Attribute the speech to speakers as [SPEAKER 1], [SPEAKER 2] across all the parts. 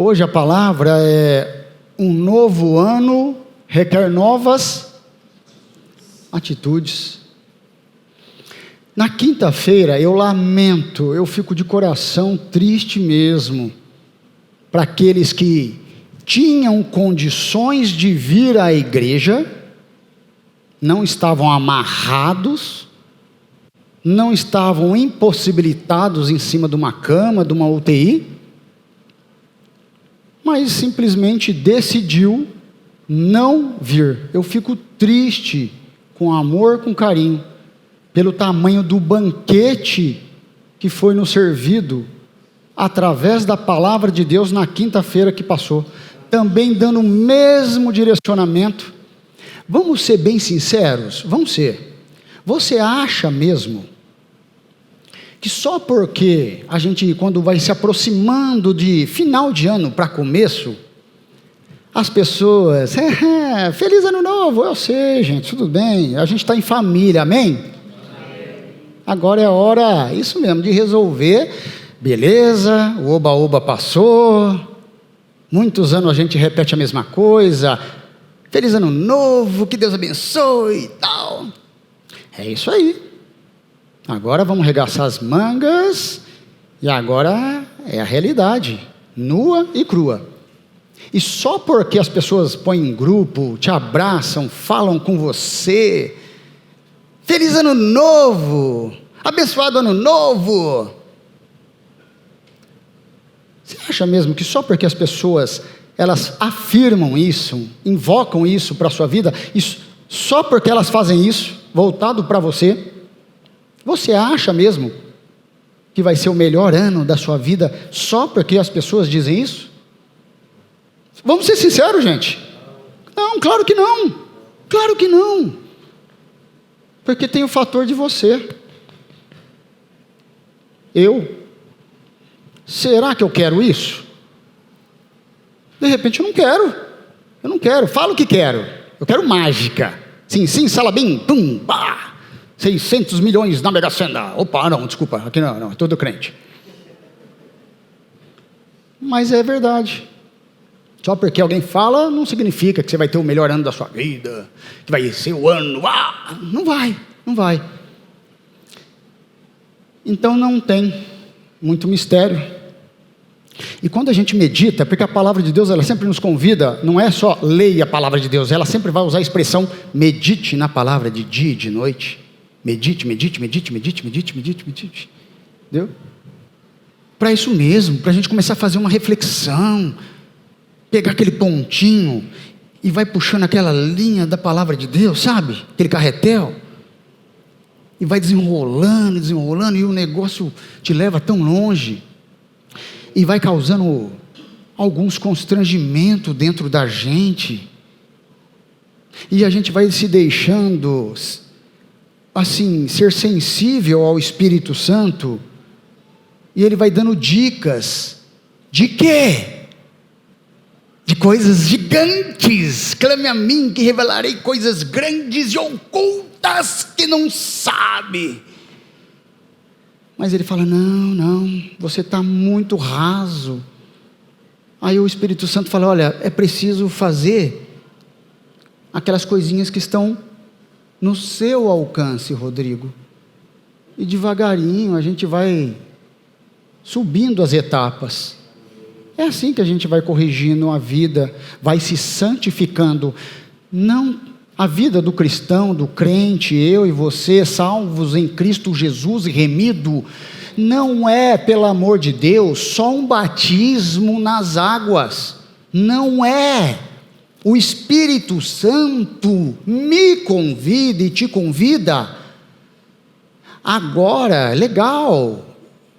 [SPEAKER 1] Hoje a palavra é: um novo ano requer novas atitudes. Na quinta-feira eu lamento, eu fico de coração triste mesmo, para aqueles que tinham condições de vir à igreja, não estavam amarrados, não estavam impossibilitados em cima de uma cama, de uma UTI, mas simplesmente decidiu não vir. Eu fico triste, com amor, com carinho, pelo tamanho do banquete que foi nos servido, através da palavra de Deus na quinta-feira que passou, também dando o mesmo direcionamento. Vamos ser bem sinceros, vamos ser. Você acha mesmo que só porque a gente, quando vai se aproximando de final de ano para começo, as pessoas, feliz ano novo, eu sei gente, tudo bem, a gente está em família, amém? Agora é hora, isso mesmo, de resolver, beleza, o oba-oba passou, muitos anos a gente repete a mesma coisa, feliz ano novo, que Deus abençoe e tal, é isso aí. Agora vamos regaçar as mangas, e agora é a realidade, nua e crua. E só porque as pessoas põem em grupo, te abraçam, falam com você, feliz ano novo, abençoado ano novo. Você acha mesmo que só porque as pessoas, elas afirmam isso, invocam isso para a sua vida, isso, só porque elas fazem isso, voltado para você, você acha mesmo que vai ser o melhor ano da sua vida só porque as pessoas dizem isso? Vamos ser sinceros, gente. Não, claro que não. Claro que não. Porque tem o fator de você. Será que eu quero isso? De repente eu não quero. Eu não quero. Falo que quero. Eu quero mágica. Sim, sim, salabim, pum, pá. 600 milhões na Mega Sena. Opa, não, desculpa, aqui não, é todo crente. Mas é verdade. Só porque alguém fala, não significa que você vai ter o melhor ano da sua vida, que vai ser o ano, não vai. Então não tem muito mistério. E quando a gente medita, porque a palavra de Deus, ela sempre nos convida, não é só leia a palavra de Deus, ela sempre vai usar a expressão medite na palavra de dia e de noite. Medite. Entendeu? Para isso mesmo, para a gente começar a fazer uma reflexão, pegar aquele pontinho e vai puxando aquela linha da palavra de Deus, sabe? Aquele carretel. E vai desenrolando, e o negócio te leva tão longe. E vai causando alguns constrangimentos dentro da gente. E a gente vai se deixando assim, ser sensível ao Espírito Santo, e ele vai dando dicas, de quê? De coisas gigantes, clame a mim que revelarei coisas grandes e ocultas que não sabe. Mas ele fala, não, você está muito raso. Aí o Espírito Santo fala, olha, é preciso fazer aquelas coisinhas que estão no seu alcance, Rodrigo. E devagarinho a gente vai subindo as etapas. É assim que a gente vai corrigindo a vida, vai se santificando. Não a vida do cristão, do crente, eu e você, salvos em Cristo Jesus e remido, não é, pelo amor de Deus, só um batismo nas águas. Não é. O Espírito Santo me convida e te convida. Agora, legal,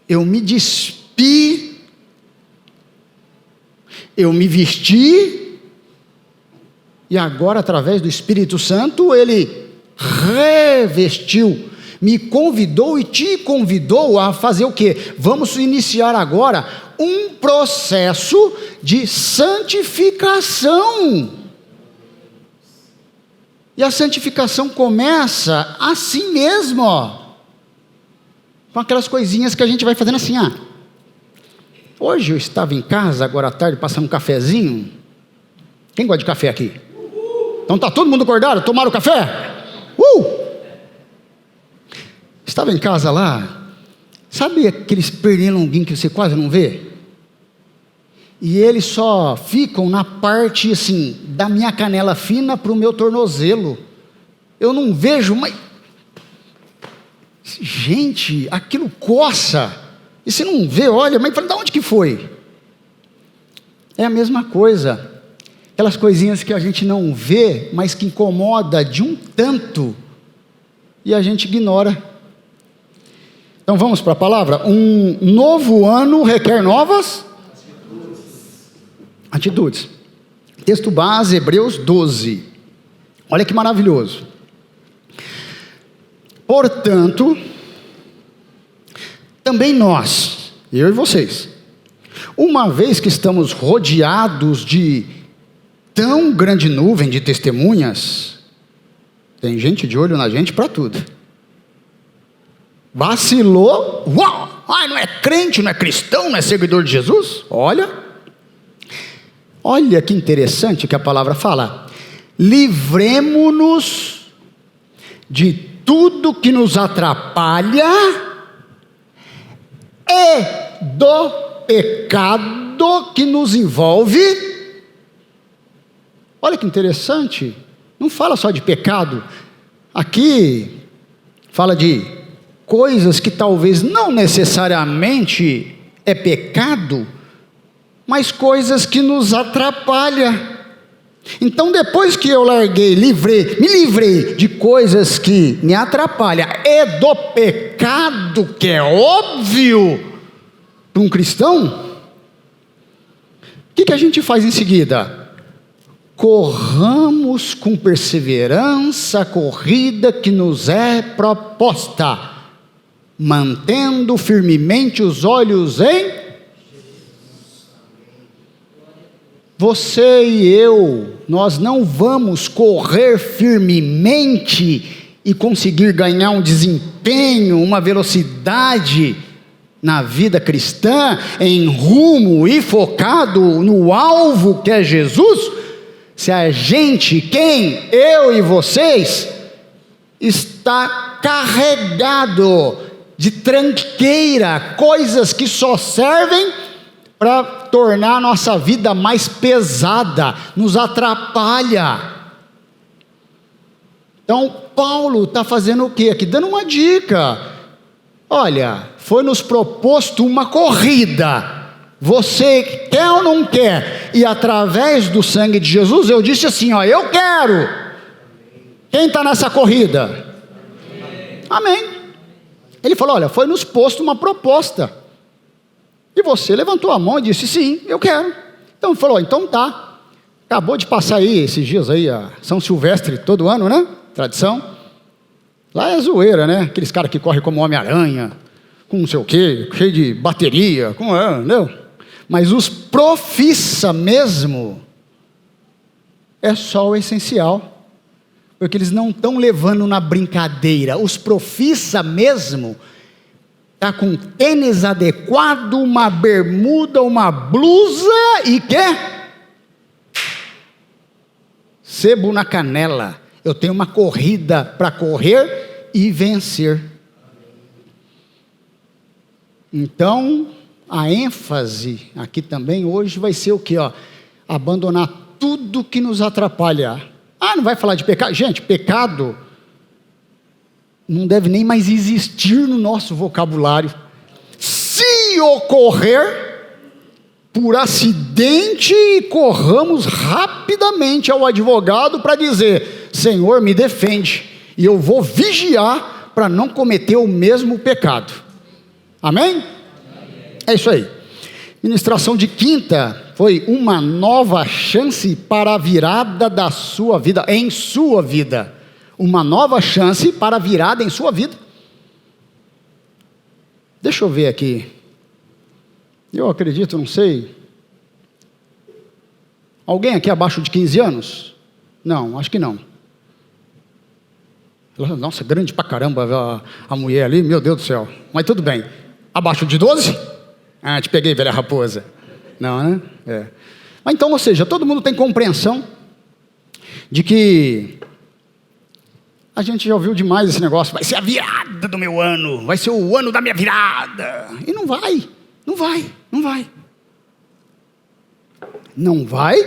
[SPEAKER 1] eu me despi, eu me vesti, e agora, através do Espírito Santo, ele revestiu, me convidou e te convidou a fazer o quê? Vamos iniciar agora um processo de santificação. E a santificação começa assim mesmo, ó, com aquelas coisinhas que a gente vai fazendo assim, Hoje eu estava em casa, agora à tarde, passando um cafezinho. Quem gosta de café aqui? Então está todo mundo acordado? Tomaram café? Estava em casa lá. Sabe aqueles pernilonguinhos que você quase não vê? E eles só ficam na parte assim, da minha canela fina para o meu tornozelo. Eu não vejo, mas... Gente, aquilo coça. E se não vê, olha, mas de onde que foi? É a mesma coisa. Aquelas coisinhas que a gente não vê, mas que incomoda de um tanto. E a gente ignora. Então vamos para a palavra. Um novo ano requer novas atitudes. Texto base, Hebreus 12. Olha que maravilhoso. Portanto, também nós, eu e vocês, uma vez que estamos rodeados de tão grande nuvem de testemunhas, tem gente de olho na gente para tudo. Vacilou, uau, não é crente, não é cristão, não é seguidor de Jesus? Olha que interessante que a palavra fala. Livremo-nos de tudo que nos atrapalha e do pecado que nos envolve. Olha que interessante. Não fala só de pecado. Aqui fala de coisas que talvez não necessariamente é pecado, mas coisas que nos atrapalham. Então depois que eu me livrei de coisas que me atrapalham e do pecado, que é óbvio para um cristão, o que a gente faz em seguida? Corramos com perseverança a corrida que nos é proposta, mantendo firmemente os olhos em você e eu. Nós não vamos correr firmemente e conseguir ganhar um desempenho, uma velocidade na vida cristã, em rumo e focado no alvo que é Jesus, se a gente, eu e vocês, está carregado de tranqueira, coisas que só servem para tornar a nossa vida mais pesada, nos atrapalha. Então, Paulo está fazendo o quê aqui? Dando uma dica. Olha, foi nos proposto uma corrida. Você quer ou não quer? E através do sangue de Jesus, eu disse assim, eu quero. Quem está nessa corrida? Amém. Ele falou, olha, foi nos posto uma proposta. E você levantou a mão e disse, sim, eu quero. Então ele falou, então tá. Acabou de passar aí, esses dias aí, a São Silvestre, todo ano, né? Tradição. Lá é zoeira, né? Aqueles caras que correm como Homem-Aranha, com não sei o quê, cheio de bateria, entendeu? Mas os profissa mesmo, é só o essencial. Porque eles não estão levando na brincadeira. Os profissa mesmo está com tênis adequado, uma bermuda, uma blusa e sebo na canela. Eu tenho uma corrida para correr e vencer. Então, a ênfase aqui também hoje vai ser o quê? Abandonar tudo que nos atrapalha. Não vai falar de pecado? Gente, pecado não deve nem mais existir no nosso vocabulário. Se ocorrer, por acidente, corramos rapidamente ao advogado para dizer, Senhor, me defende, e eu vou vigiar para não cometer o mesmo pecado. Amém? Amém? É isso aí. Ministração de quinta foi uma nova chance para a virada da sua vida, em sua vida. Uma nova chance para a virada em sua vida. Deixa eu ver aqui. Eu acredito, não sei. Alguém aqui abaixo de 15 anos? Não, acho que não. Nossa, grande pra caramba a mulher ali, meu Deus do céu. Mas tudo bem. Abaixo de 12? Ah, te peguei, velha raposa. Não, né? É. Mas então, ou seja, todo mundo tem compreensão de que a gente já ouviu demais esse negócio, vai ser a virada do meu ano, vai ser o ano da minha virada. E não vai, não vai, não vai. Não vai,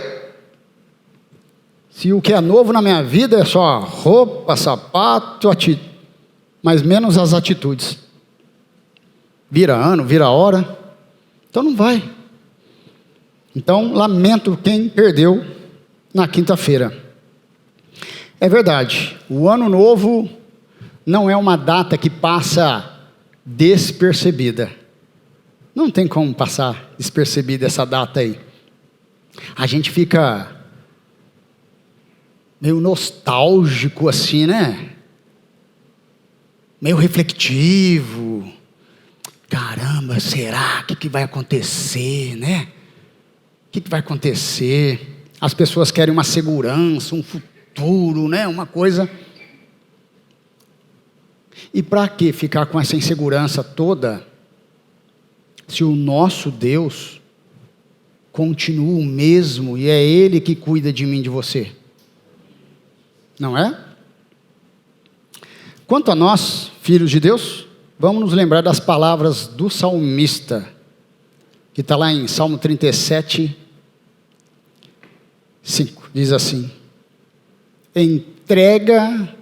[SPEAKER 1] se o que é novo na minha vida é só roupa, sapato, mas menos as atitudes. Vira ano, vira hora, então não vai. Então, lamento quem perdeu na quinta-feira. É verdade, o ano novo não é uma data que passa despercebida. Não tem como passar despercebida essa data aí. A gente fica meio nostálgico assim, né? Meio reflexivo. Caramba, será? O que vai acontecer, né? O que vai acontecer? As pessoas querem uma segurança, um futuro, né? Uma coisa. E para que ficar com essa insegurança toda, se o nosso Deus continua o mesmo e é Ele que cuida de mim e de você? Não é? Quanto a nós, filhos de Deus, vamos nos lembrar das palavras do salmista, que está lá em Salmo 37, 5, diz assim: entrega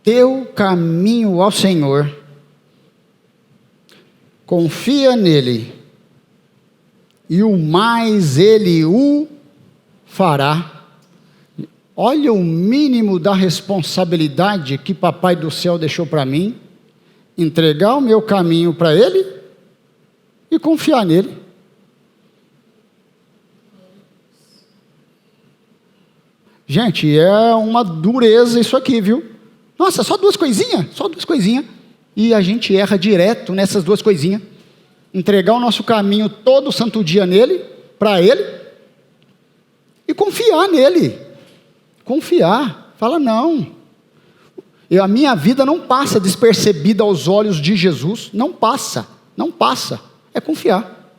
[SPEAKER 1] teu caminho ao Senhor, confia nele, e o mais ele o fará. Olha o mínimo da responsabilidade que Papai do céu deixou para mim, entregar o meu caminho para ele e confiar nele. Gente, é uma dureza isso aqui, viu? Nossa, só duas coisinhas, e a gente erra direto nessas duas coisinhas. Entregar o nosso caminho todo santo dia nele, para ele, e confiar nele. Confiar. Fala, não. A minha vida não passa despercebida aos olhos de Jesus. Não passa. Não passa. É confiar.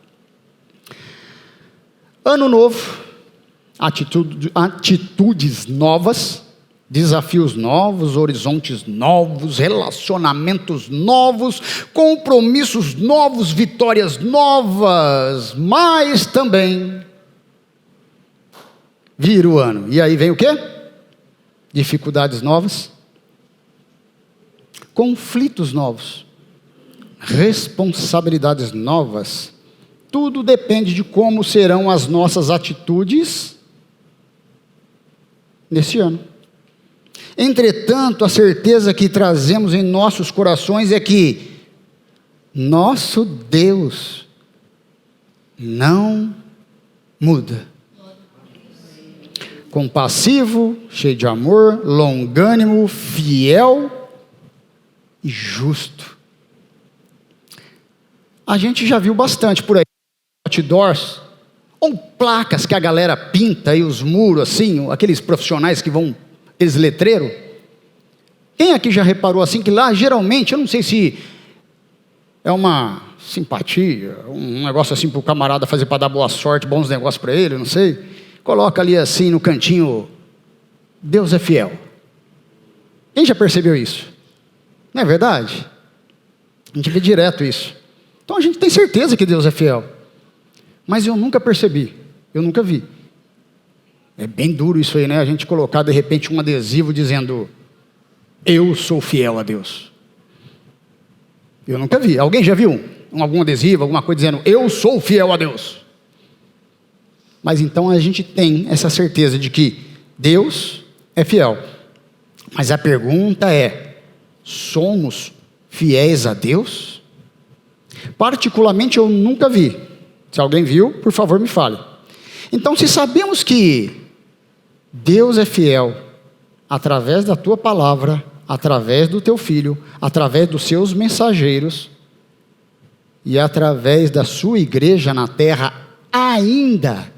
[SPEAKER 1] Ano novo. Atitudes novas. Desafios novos, horizontes novos, relacionamentos novos, compromissos novos, vitórias novas, mas também vira o ano. E aí vem o quê? Dificuldades novas, conflitos novos, responsabilidades novas. Tudo depende de como serão as nossas atitudes nesse ano. Entretanto, a certeza que trazemos em nossos corações é que nosso Deus não muda. Compassivo, cheio de amor, longânimo, fiel e justo. A gente já viu bastante por aí, outdoors, ou placas que a galera pinta aí os muros assim, aqueles profissionais que vão, aqueles letreiros. Quem aqui já reparou assim que lá geralmente, eu não sei se é uma simpatia, um negócio assim para o camarada fazer para dar boa sorte, bons negócios para ele, não sei. Coloca ali assim no cantinho, Deus é fiel. Quem já percebeu isso? Não é verdade? A gente vê direto isso. Então a gente tem certeza que Deus é fiel. Mas eu nunca percebi, eu nunca vi. É bem duro isso aí, né? A gente colocar de repente um adesivo dizendo, eu sou fiel a Deus. Eu nunca vi. Alguém já viu algum adesivo, alguma coisa dizendo, eu sou fiel a Deus? Mas então a gente tem essa certeza de que Deus é fiel. Mas a pergunta é, somos fiéis a Deus? Particularmente eu nunca vi. Se alguém viu, por favor me fale. Então, se sabemos que Deus é fiel através da tua palavra, através do teu filho, através dos seus mensageiros e através da sua igreja na terra ainda,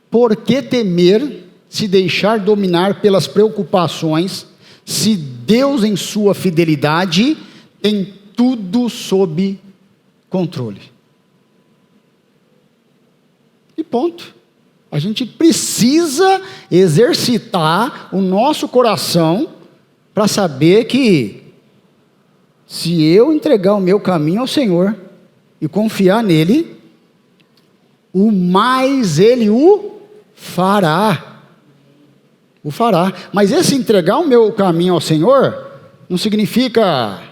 [SPEAKER 1] por que temer se deixar dominar pelas preocupações, se Deus em sua fidelidade tem tudo sob controle. E ponto. A gente precisa exercitar o nosso coração para saber que se eu entregar o meu caminho ao Senhor e confiar nele, o mais Ele o fará. O fará. Mas esse entregar o meu caminho ao Senhor não significa,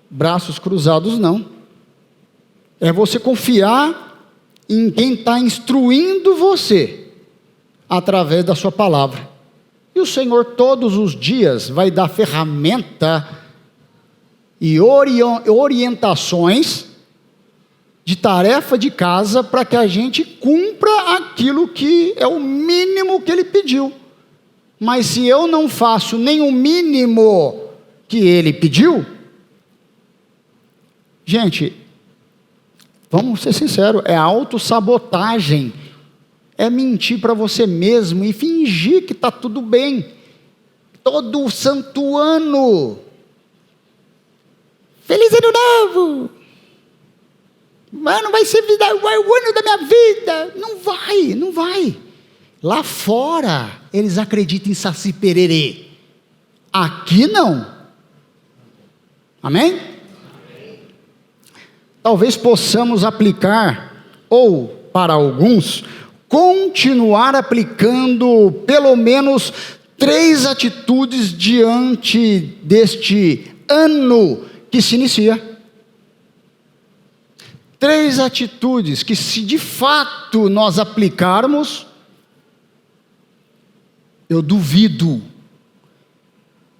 [SPEAKER 1] braços cruzados, não. É você confiar em quem está instruindo você através da sua palavra. E o Senhor todos os dias vai dar ferramenta e orientações de tarefa de casa para que a gente cumpra aquilo que é o mínimo que Ele pediu. Mas se eu não faço nem o mínimo que Ele pediu, gente, vamos ser sinceros, é autossabotagem, é mentir para você mesmo e fingir que está tudo bem, todo santo ano, feliz ano novo, mano, vai ser o ano da minha vida, não vai, lá fora, eles acreditam em Saci Pererê, aqui não, amém? Talvez possamos aplicar, ou para alguns, continuar aplicando pelo menos 3 atitudes diante deste ano que se inicia. 3 atitudes que, se de fato nós aplicarmos, eu duvido,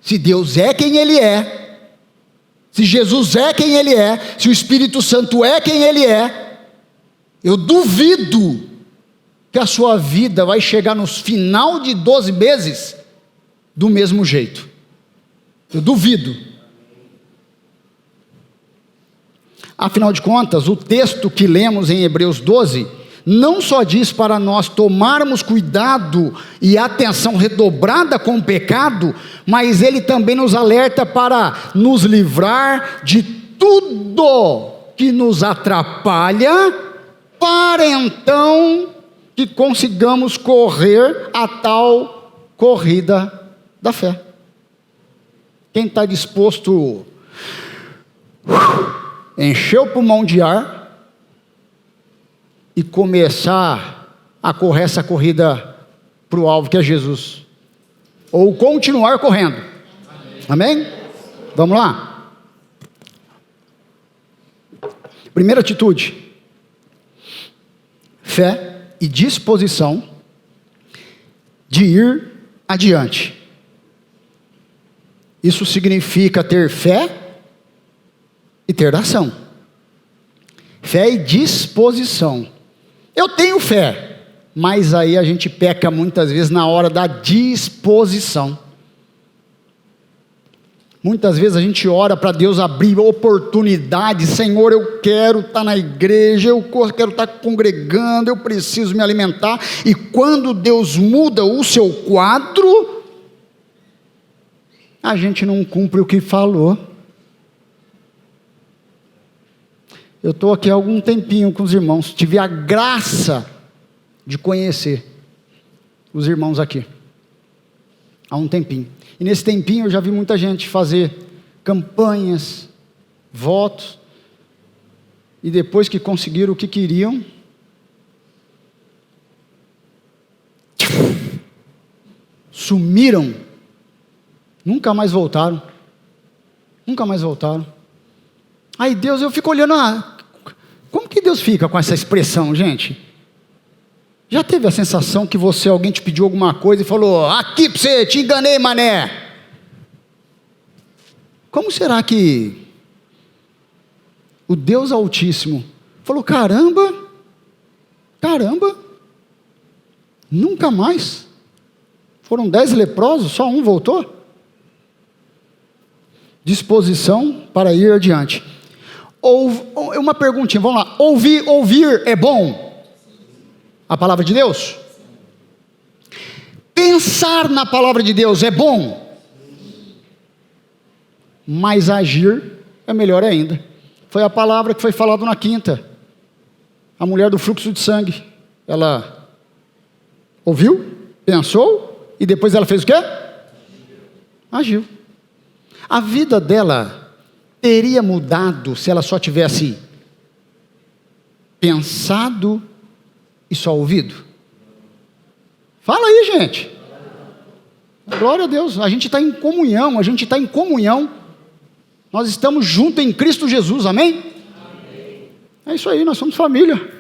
[SPEAKER 1] se Deus é quem Ele é, se Jesus é quem Ele é, se o Espírito Santo é quem Ele é, eu duvido que a sua vida vai chegar no final de 12 meses do mesmo jeito. Eu duvido. Afinal de contas, o texto que lemos em Hebreus 12, não só diz para nós tomarmos cuidado e atenção redobrada com o pecado, mas ele também nos alerta para nos livrar de tudo que nos atrapalha, para então que consigamos correr a tal corrida da fé. Quem está disposto a encher o pulmão de ar e começar a correr essa corrida para o alvo que é Jesus, ou continuar correndo, amém? Vamos lá. Primeira atitude: fé e disposição de ir adiante. Isso significa ter fé e ter ação. Fé e disposição. Eu tenho fé, mas aí a gente peca muitas vezes na hora da disposição. Muitas vezes a gente ora para Deus abrir oportunidades. Senhor, eu quero estar na igreja, eu quero estar congregando, eu preciso me alimentar. E quando Deus muda o seu quadro, a gente não cumpre o que falou. Eu estou aqui há algum tempinho com os irmãos, tive a graça de conhecer os irmãos aqui, há um tempinho. E nesse tempinho eu já vi muita gente fazer campanhas, votos, e depois que conseguiram o que queriam, sumiram, nunca mais voltaram. Aí Deus, eu fico olhando, como que Deus fica com essa expressão, gente? Já teve a sensação que alguém te pediu alguma coisa e falou, aqui para você, te enganei, mané? Como será que o Deus Altíssimo falou, caramba, nunca mais? Foram 10 leprosos, só um voltou? Disposição para ir adiante. Uma perguntinha, vamos lá. Ouvir é bom? A palavra de Deus? Pensar na palavra de Deus é bom? Mas agir é melhor ainda. Foi a palavra que foi falada na quinta. A mulher do fluxo de sangue, ela ouviu, pensou, e depois ela fez o quê? Agiu. A vida dela teria mudado se ela só tivesse pensado e só ouvido? Fala aí, gente. Glória a Deus, a gente está em comunhão, nós estamos juntos em Cristo Jesus, amém? É isso aí, nós somos família.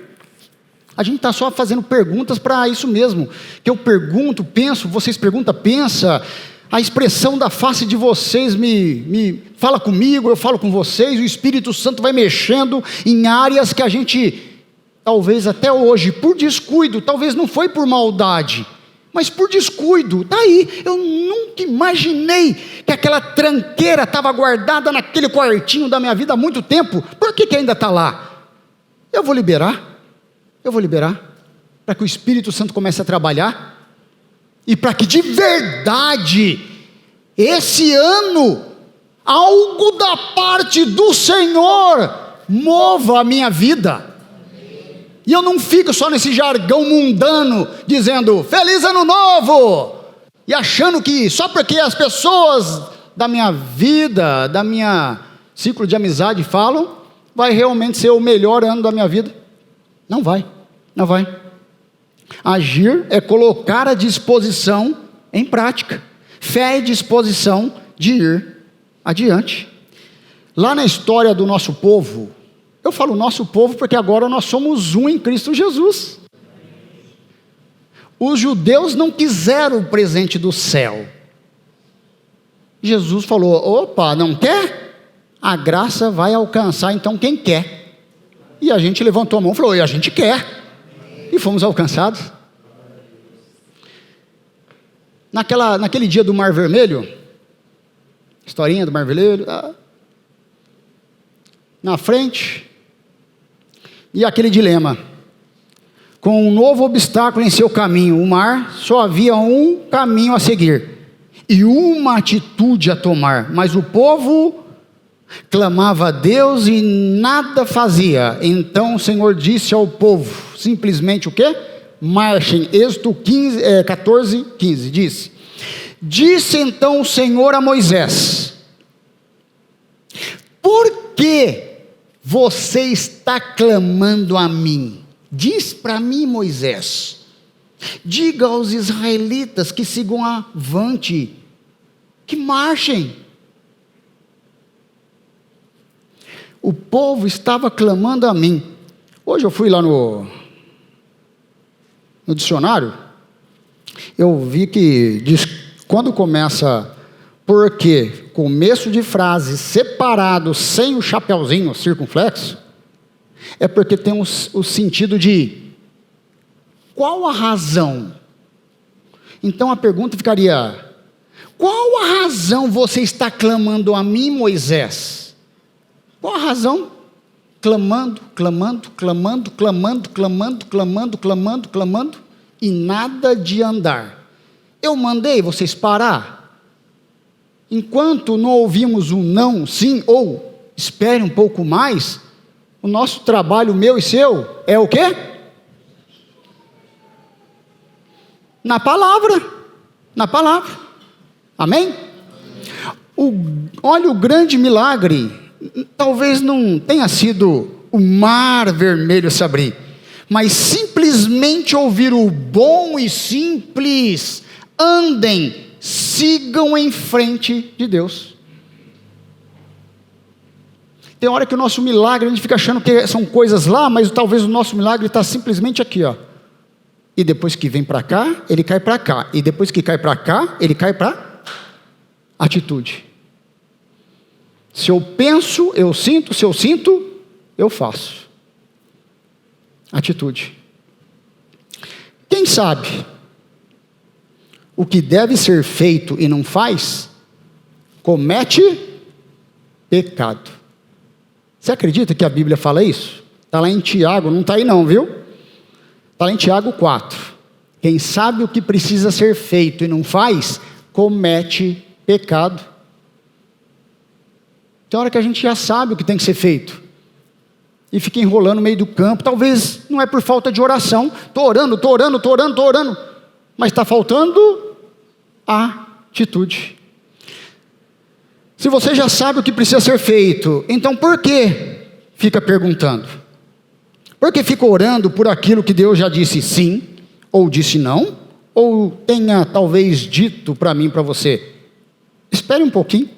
[SPEAKER 1] A gente está só fazendo perguntas para isso mesmo, que eu pergunto, penso, vocês perguntam, pensa, a expressão da face de vocês me fala comigo, eu falo com vocês, o Espírito Santo vai mexendo em áreas que a gente, talvez até hoje, por descuido, talvez não foi por maldade, mas por descuido, está aí. Eu nunca imaginei que aquela tranqueira estava guardada naquele quartinho da minha vida há muito tempo. Por que ainda está lá? Eu vou liberar, para que o Espírito Santo comece a trabalhar, e para que de verdade, esse ano, algo da parte do Senhor mova a minha vida. E eu não fico só nesse jargão mundano, dizendo, feliz ano novo, e achando que só porque as pessoas da minha vida, da minha ciclo de amizade falam, vai realmente ser o melhor ano da minha vida. Não vai. Agir é colocar à disposição em prática. Fé é disposição de ir adiante. Lá na história do nosso povo, eu falo nosso povo porque agora nós somos um em Cristo Jesus. Os judeus não quiseram o presente do céu. Jesus falou, opa, não quer? A graça vai alcançar então quem quer. E a gente levantou a mão e falou, e a gente quer. E fomos alcançados. Naquele dia do Mar Vermelho, historinha do Mar Vermelho, na frente, e aquele dilema, com um novo obstáculo em seu caminho, o mar, só havia um caminho a seguir, e uma atitude a tomar, mas o povo clamava a Deus e nada fazia. Então o Senhor disse ao povo, simplesmente o quê? Marchem. Êxodo 14:15, disse então o Senhor a Moisés, por que você está clamando a mim? Diz para mim, Moisés, diga aos israelitas que sigam avante, que marchem. O povo estava clamando a mim. Hoje eu fui lá no dicionário, eu vi que diz, quando começa porque, começo de frase separado, sem o chapeuzinho circunflexo, é porque tem o sentido de qual a razão? Então a pergunta ficaria, qual a razão você está clamando a mim, Moisés? Qual a razão? Clamando, e nada de andar. Eu mandei vocês parar. Enquanto não ouvimos um não, sim, ou espere um pouco mais, o nosso trabalho, meu e seu, é o quê? Na palavra. Amém? Olha o grande milagre. Talvez não tenha sido o mar vermelho se abrir, mas simplesmente ouvir o bom e simples, andem, sigam em frente de Deus. Tem hora que o nosso milagre, a gente fica achando que são coisas lá, mas talvez o nosso milagre está simplesmente aqui, ó. E depois que vem para cá, ele cai para cá, e depois que cai para cá, ele cai para atitude. Se eu penso, eu sinto, se eu sinto, eu faço. Atitude. Quem sabe o que deve ser feito e não faz, comete pecado. Você acredita que a Bíblia fala isso? Está lá em Tiago, não está aí não, viu? Está lá em Tiago 4. Quem sabe o que precisa ser feito e não faz, comete pecado. Tem hora que a gente já sabe o que tem que ser feito e fica enrolando no meio do campo. Talvez não é por falta de oração. Estou orando, mas está faltando a atitude. Se você já sabe o que precisa ser feito, então por que fica perguntando? Por que fica orando por aquilo que Deus já disse sim, ou disse não, ou tenha talvez dito para mim, para você? Espere um pouquinho,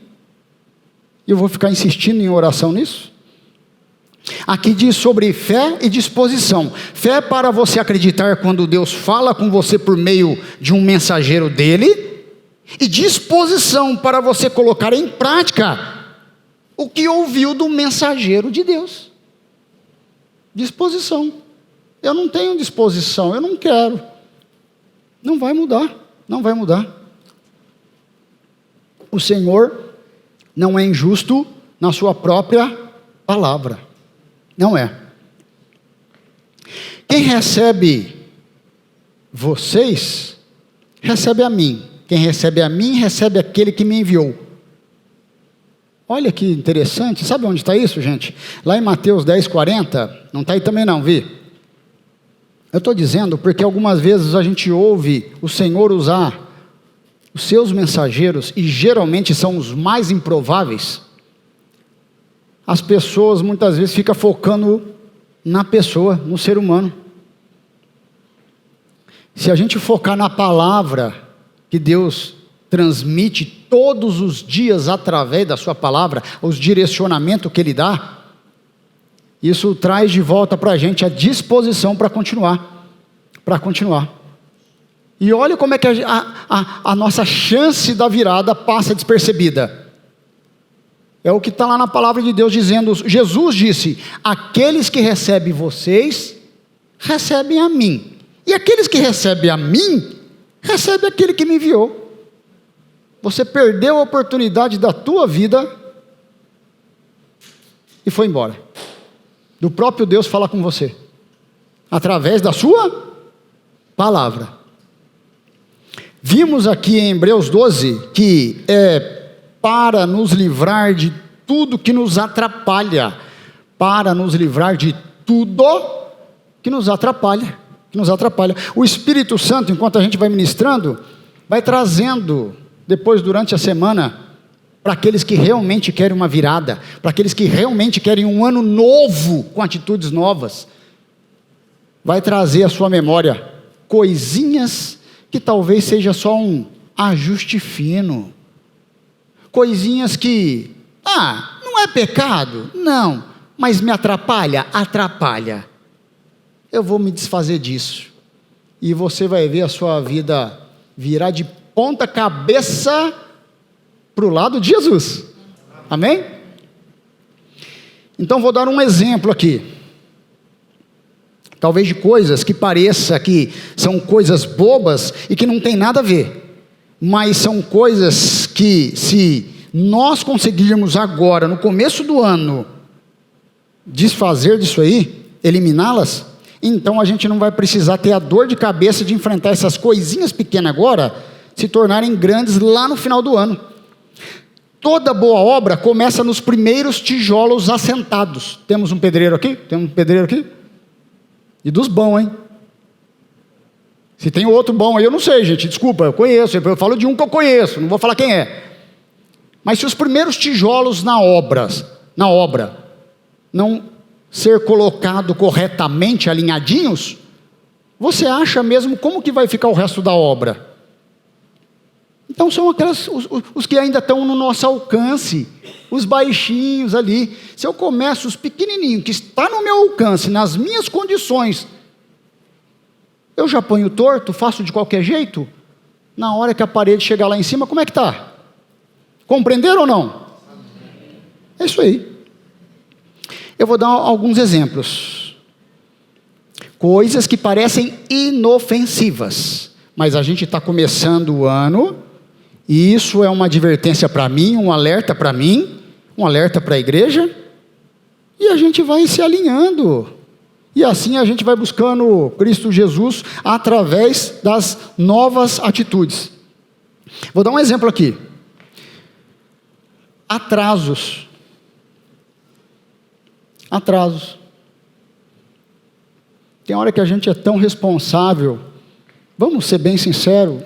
[SPEAKER 1] e eu vou ficar insistindo em oração nisso. Aqui diz sobre fé e disposição. Fé para você acreditar quando Deus fala com você por meio de um mensageiro dele, e disposição para você colocar em prática o que ouviu do mensageiro de Deus. Disposição. Eu não tenho disposição, eu não quero. Não vai mudar, não vai mudar. O Senhor não é injusto na sua própria palavra. Não é. Quem recebe vocês, recebe a mim. Quem recebe a mim, recebe aquele que me enviou. Olha que interessante. Sabe onde está isso, gente? Lá em Mateus 10:40. Não está aí também não, Vi? Eu estou dizendo porque algumas vezes a gente ouve o Senhor usar os seus mensageiros, e geralmente são os mais improváveis. As pessoas muitas vezes ficam focando na pessoa, no ser humano. Se a gente focar na palavra que Deus transmite todos os dias através da sua palavra, os direcionamentos que Ele dá, isso traz de volta para a gente a disposição para continuar. E olha como é que a nossa chance da virada passa despercebida. É o que está lá na palavra de Deus dizendo, Jesus disse, aqueles que recebem vocês, recebem a mim. E aqueles que recebem a mim, recebem aquele que me enviou. Você perdeu a oportunidade da tua vida e foi embora. Do próprio Deus falar com você, através da sua palavra. Vimos aqui em Hebreus 12, que é para nos livrar de tudo que nos atrapalha, para nos livrar de tudo que nos atrapalha, O Espírito Santo, enquanto a gente vai ministrando, vai trazendo, depois durante a semana, para aqueles que realmente querem uma virada, para aqueles que realmente querem um ano novo, com atitudes novas, vai trazer à sua memória coisinhas que talvez seja só um ajuste fino, coisinhas que, não é pecado, não, mas me atrapalha, eu vou me desfazer disso, e você vai ver a sua vida virar de ponta cabeça para o lado de Jesus, amém? Então vou dar um exemplo aqui, talvez de coisas que pareça que são coisas bobas e que não tem nada a ver, mas são coisas que, se nós conseguirmos agora, no começo do ano, desfazer disso aí, eliminá-las, então a gente não vai precisar ter a dor de cabeça de enfrentar essas coisinhas pequenas agora, se tornarem grandes lá no final do ano. Toda boa obra começa nos primeiros tijolos assentados. Temos um pedreiro aqui? E dos bons, hein? Se tem outro bom aí, eu não sei, gente, desculpa, eu conheço, eu falo de um que eu conheço, não vou falar quem é. Mas se os primeiros tijolos na obra não ser colocado corretamente, alinhadinhos, você acha mesmo como que vai ficar o resto da obra? Então são os que ainda estão no nosso alcance, os baixinhos ali. Se eu começo os pequenininhos, que está no meu alcance, nas minhas condições, eu já ponho torto, faço de qualquer jeito, na hora que a parede chegar lá em cima, como é que está? Compreenderam ou não? É isso aí. Eu vou dar alguns exemplos. Coisas que parecem inofensivas, mas a gente está começando o ano, e isso é uma advertência para mim, um alerta para mim, um alerta para a igreja, e a gente vai se alinhando, e assim a gente vai buscando Cristo Jesus através das novas atitudes. Vou dar um exemplo aqui. Atrasos. Atrasos. Tem hora que a gente é tão responsável, vamos ser bem sinceros,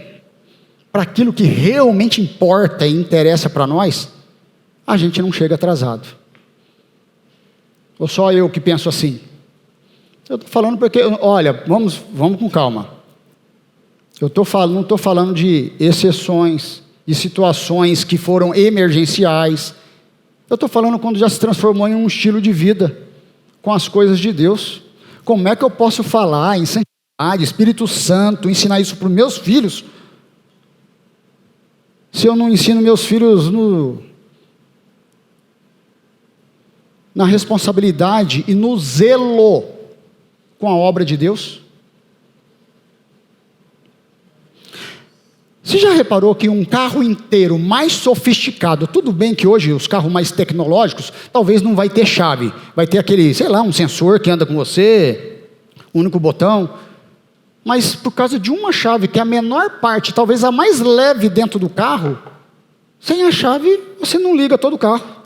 [SPEAKER 1] para aquilo que realmente importa e interessa para nós, a gente não chega atrasado. Ou só eu que penso assim? Eu estou falando porque, olha, vamos com calma. Não estou falando de exceções, de situações que foram emergenciais. Eu estou falando quando já se transformou em um estilo de vida, com as coisas de Deus. Como é que eu posso falar em santidade, Espírito Santo, ensinar isso para os meus filhos, se eu não ensino meus filhos na responsabilidade e no zelo com a obra de Deus? Você já reparou que um carro inteiro mais sofisticado, tudo bem que hoje os carros mais tecnológicos, talvez não vai ter chave, vai ter aquele, sei lá, um sensor que anda com você, único botão, mas por causa de uma chave, que é a menor parte, talvez a mais leve dentro do carro, sem a chave você não liga todo o carro.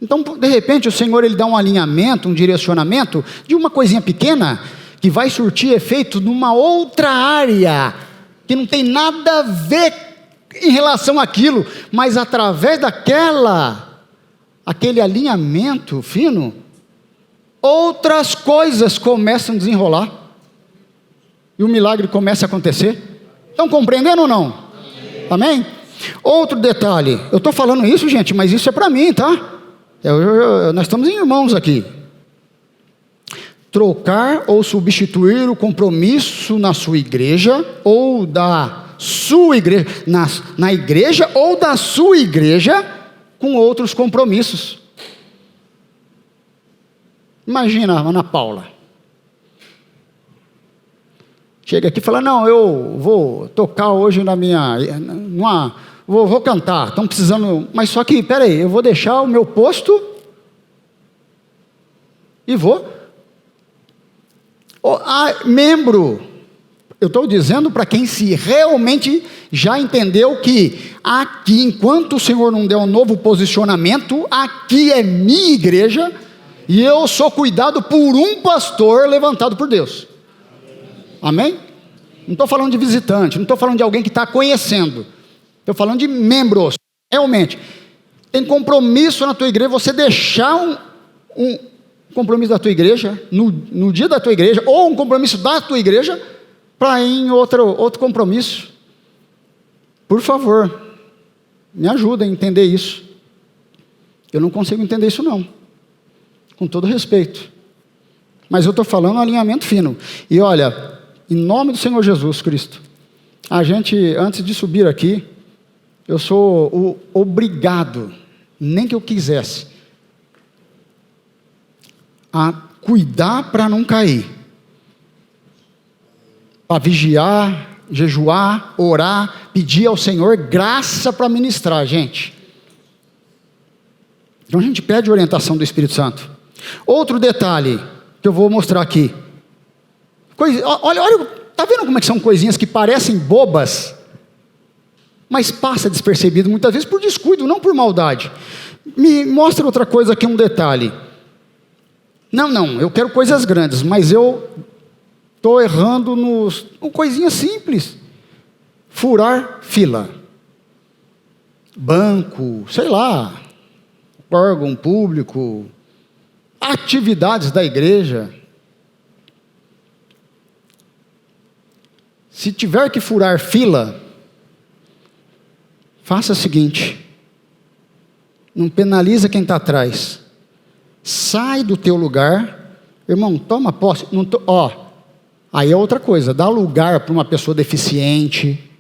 [SPEAKER 1] Então, de repente, o Senhor ele dá um alinhamento, um direcionamento de uma coisinha pequena, que vai surtir efeito numa outra área, que não tem nada a ver em relação àquilo, mas através aquele alinhamento fino, outras coisas começam a desenrolar, e o milagre começa a acontecer. Estão compreendendo ou não? Amém? Outro detalhe, eu estou falando isso, gente, mas isso é para mim, tá? Nós estamos em irmãos aqui. Trocar ou substituir o compromisso na sua igreja, ou da sua igreja, na igreja ou da sua igreja, com outros compromissos. Imagina a Ana Paula. Chega aqui e fala, não, eu vou tocar hoje vou cantar, estão precisando, mas só que, peraí, eu vou deixar o meu posto e vou. Membro, eu estou dizendo para quem se realmente já entendeu que aqui, enquanto o Senhor não der um novo posicionamento, aqui é minha igreja, e eu sou cuidado por um pastor levantado por Deus. Amém? Não estou falando de visitante, não estou falando de alguém que está conhecendo, estou falando de membros. Realmente, tem compromisso na tua igreja, você deixar um compromisso da tua igreja, no dia da tua igreja, ou um compromisso da tua igreja, para ir em outro compromisso. Por favor, me ajuda a entender isso. Eu não consigo entender isso não, com todo respeito, mas eu estou falando um alinhamento fino. E olha, em nome do Senhor Jesus Cristo, a gente, antes de subir aqui, eu sou obrigado, nem que eu quisesse, a cuidar para não cair, para vigiar, jejuar, orar, pedir ao Senhor graça para ministrar, gente. Então a gente pede orientação do Espírito Santo. Outro detalhe que eu vou mostrar aqui, olha, tá vendo como é que são coisinhas que parecem bobas, mas passa despercebido muitas vezes por descuido, não por maldade. Me mostra outra coisa aqui, um detalhe. Não, eu quero coisas grandes, mas eu estou errando coisinha simples. Furar fila. Banco, sei lá, órgão público, atividades da igreja. Se tiver que furar fila, faça o seguinte, não penaliza quem está atrás. Sai do teu lugar, irmão, toma posse. Aí é outra coisa, dá lugar para uma pessoa deficiente,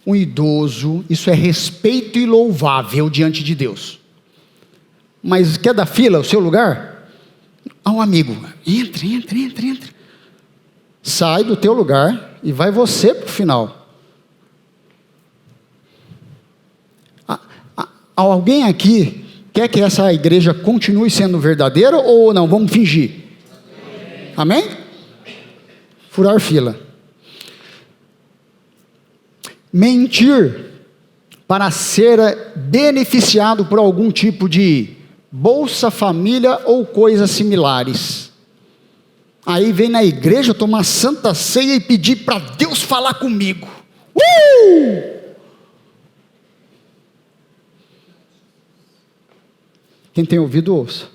[SPEAKER 1] um idoso, isso é respeito e louvável diante de Deus. Mas quer dar fila, o seu lugar? Um amigo, entra. Sai do teu lugar e vai você para o final. Alguém aqui quer que essa igreja continue sendo verdadeira ou não? Vamos fingir. Amém? Furar fila. Mentir para ser beneficiado por algum tipo de Bolsa Família ou coisas similares. Aí vem na igreja tomar santa ceia e pedir para Deus falar comigo. Quem tem ouvido, ouça.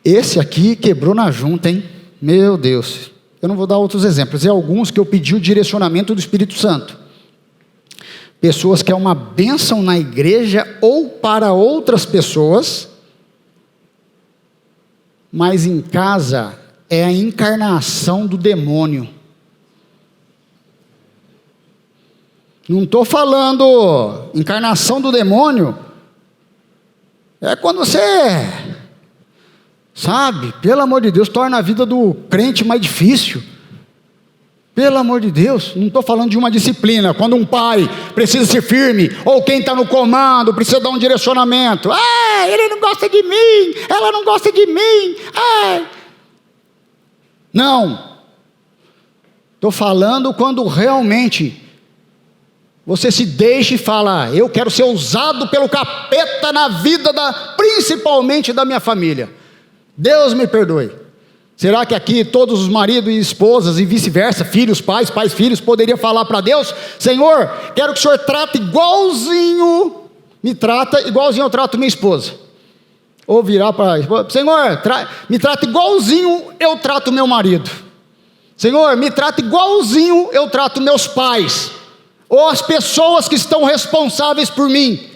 [SPEAKER 1] Esse aqui quebrou na junta, hein? Meu Deus. Eu não vou dar outros exemplos. É alguns que eu pedi o direcionamento do Espírito Santo. Pessoas que é uma bênção na igreja ou para outras pessoas, mas em casa é a encarnação do demônio. Não estou falando encarnação do demônio, é quando você, sabe, pelo amor de Deus, torna a vida do crente mais difícil. Pelo amor de Deus, não estou falando de uma disciplina, quando um pai precisa ser firme, ou quem está no comando precisa dar um direcionamento. Ele não gosta de mim, ela não gosta de mim. Não, estou falando quando realmente você se deixa e fala, eu quero ser usado pelo capeta na vida, principalmente da minha família. Deus me perdoe. Será que aqui todos os maridos e esposas e vice-versa, filhos, pais, filhos, poderiam falar para Deus, Senhor, quero que o Senhor trate igualzinho, me trata igualzinho eu trato minha esposa. Ou virar para a esposa, Senhor, me trata igualzinho eu trato meu marido. Senhor, me trata igualzinho eu trato meus pais. Ou as pessoas que estão responsáveis por mim.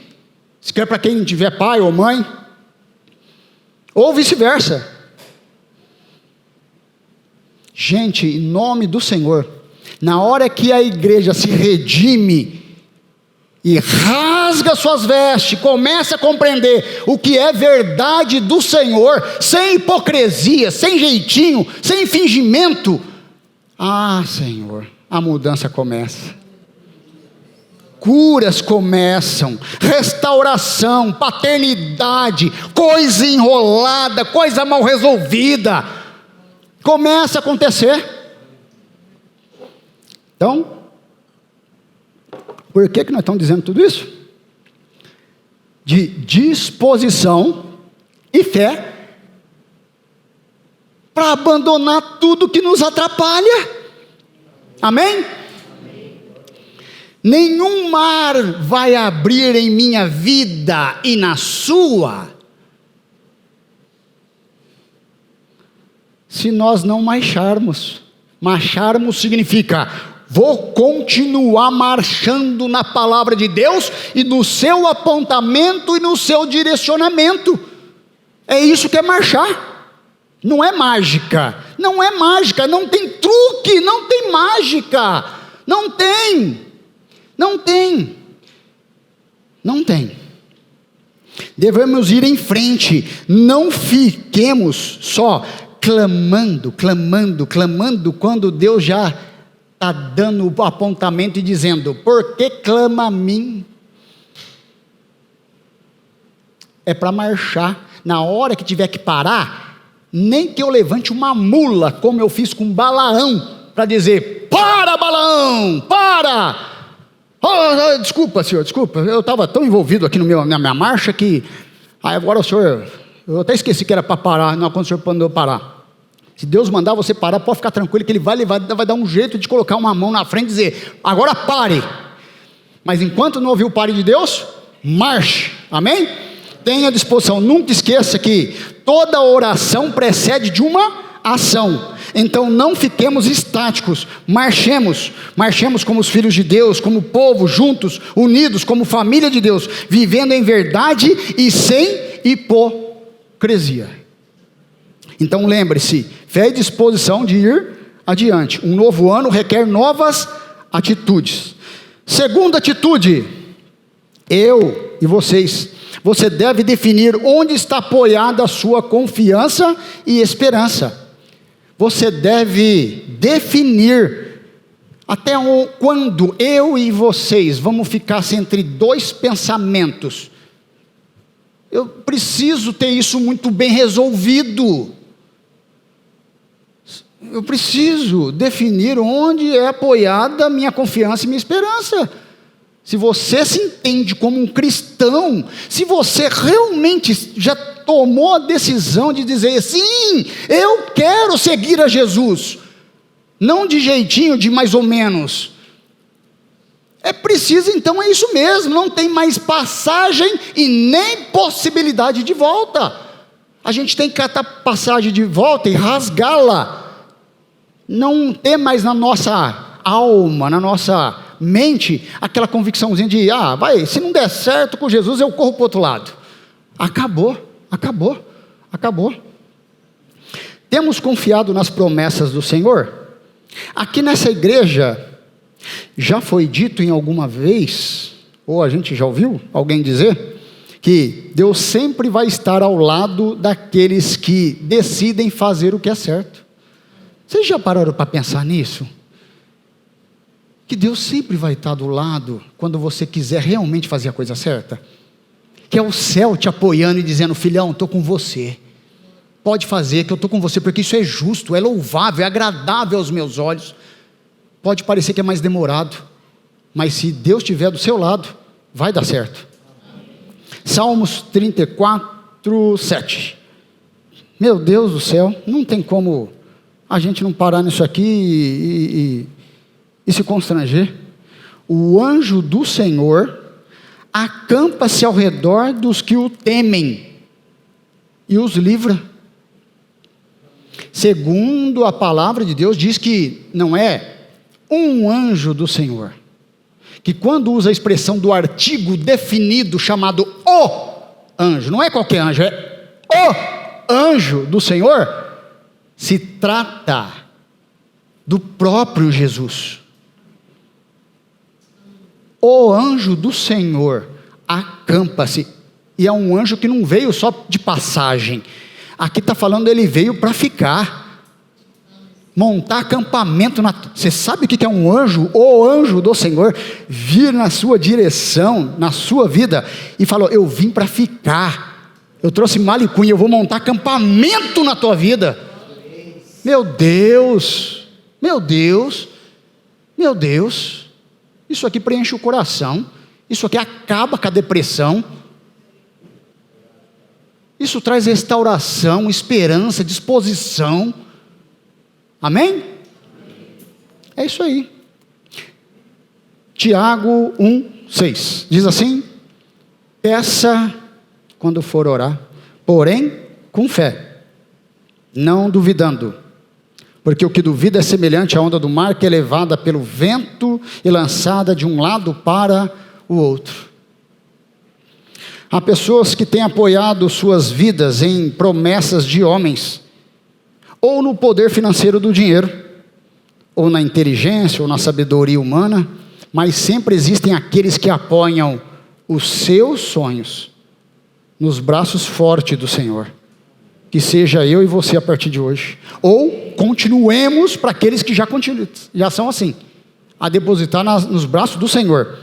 [SPEAKER 1] Se quer para quem tiver pai ou mãe. Ou vice-versa. Gente, em nome do Senhor, na hora que a igreja se redime e rasga suas vestes, começa a compreender o que é verdade do Senhor, sem hipocrisia, sem jeitinho, sem fingimento, Senhor, a mudança começa. Curas começam, restauração, paternidade, coisa enrolada, coisa mal resolvida, começa a acontecer. Então, por que nós estamos dizendo tudo isso? De disposição e fé para abandonar tudo que nos atrapalha. Amém? Nenhum mar vai abrir em minha vida e na sua, se nós não marcharmos. Marcharmos significa, vou continuar marchando na palavra de Deus, e no seu apontamento e no seu direcionamento. É isso que é marchar. Não é mágica, não é mágica, não tem truque, não tem mágica, não tem. Devemos ir em frente, não fiquemos só clamando, quando Deus já está dando o apontamento e dizendo, por que clama a mim? É para marchar. Na hora que tiver que parar, nem que eu levante uma mula, como eu fiz com Balaão, para dizer, para Balaão, para! Desculpa, senhor, desculpa, eu estava tão envolvido aqui na minha marcha que, agora o senhor, eu até esqueci que era para parar, não, quando o senhor mandou parar. Se Deus mandar você parar, pode ficar tranquilo que Ele vai dar um jeito de colocar uma mão na frente e dizer, agora pare. Mas enquanto não ouvir o pare de Deus, marche, amém? Tenha disposição, nunca esqueça que toda oração precede de uma ação. Então não fiquemos estáticos, marchemos como os filhos de Deus, como povo, juntos, unidos, como família de Deus, vivendo em verdade e sem hipocrisia. Então lembre-se, fé e disposição de ir adiante. Um novo ano requer novas atitudes. Segunda atitude, eu e vocês, você deve definir onde está apoiada a sua confiança e esperança. Você deve definir até quando eu e vocês vamos ficar entre dois pensamentos. Eu preciso ter isso muito bem resolvido. Eu preciso definir onde é apoiada a minha confiança e minha esperança. se você se entende como um cristão, se você realmente já tomou a decisão de dizer, sim, eu quero seguir a Jesus, não de jeitinho, de mais ou menos, é preciso, então é isso mesmo, não tem mais passagem e nem possibilidade de volta. A gente tem que catar passagem de volta e rasgá-la, não ter mais na nossa alma, na nossa mente, aquela convicçãozinha de, se não der certo com Jesus, eu corro para o outro lado. Acabou. Temos confiado nas promessas do Senhor? Aqui nessa igreja, já foi dito em alguma vez, ou a gente já ouviu alguém dizer, que Deus sempre vai estar ao lado daqueles que decidem fazer o que é certo. Vocês já pararam para pensar nisso? Que Deus sempre vai estar do lado quando você quiser realmente fazer a coisa certa. Que é o céu te apoiando e dizendo, filhão, estou com você. Pode fazer que eu estou com você, porque isso é justo, é louvável, é agradável aos meus olhos. Pode parecer que é mais demorado, mas se Deus estiver do seu lado, vai dar certo. Salmos 34, 7. Meu Deus do céu, não tem como a gente não parar nisso aqui e se constranger. O anjo do Senhor acampa-se ao redor dos que o temem e os livra. Segundo a palavra de Deus, diz que não é um anjo do Senhor, que quando usa a expressão do artigo definido chamado o anjo, não é qualquer anjo, é o anjo do Senhor, se trata do próprio Jesus. O anjo do Senhor acampa-se, e é um anjo que não veio só de passagem, aqui está falando, ele veio para ficar, montar acampamento, você sabe o que é um anjo? O anjo do Senhor vir na sua direção, na sua vida, e falou, eu vim para ficar, eu trouxe malicunha, eu vou montar acampamento na tua vida. Meu Deus, isso aqui preenche o coração, isso aqui acaba com a depressão, isso traz restauração, esperança, disposição, amém? É isso aí. Tiago 1:6, diz assim, peça quando for orar, porém com fé, não duvidando, porque o que duvida é semelhante à onda do mar que é levada pelo vento e lançada de um lado para o outro. Há pessoas que têm apoiado suas vidas em promessas de homens, ou no poder financeiro do dinheiro, ou na inteligência, ou na sabedoria humana, mas sempre existem aqueles que apoiam os seus sonhos nos braços fortes do Senhor. Que seja eu e você a partir de hoje, ou continuemos para aqueles que já são assim, a depositar nos braços do Senhor.